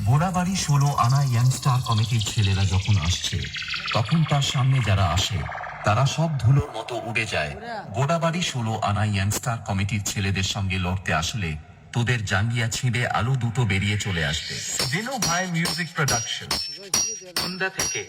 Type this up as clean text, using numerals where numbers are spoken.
গোড়াবাড়ি ১৬ আনা ইয়াংস্টার কমিটির ছেলেরা যখন আসছে, তখন তার সামনে যারা আসে তারা সব ধুলোর মতো উড়ে যায়। গোড়াবাড়ি ১৬ আনা ইয়াংস্টার কমিটির ছেলেদের সঙ্গে লড়তে আসলে তোদের জাঙ্গিয়া ছিঁড়ে আলু দুটো বেরিয়ে চলে আসবে। দিনু ভাই মিউজিক প্রোডাকশন, সন্ধ্যা থেকে।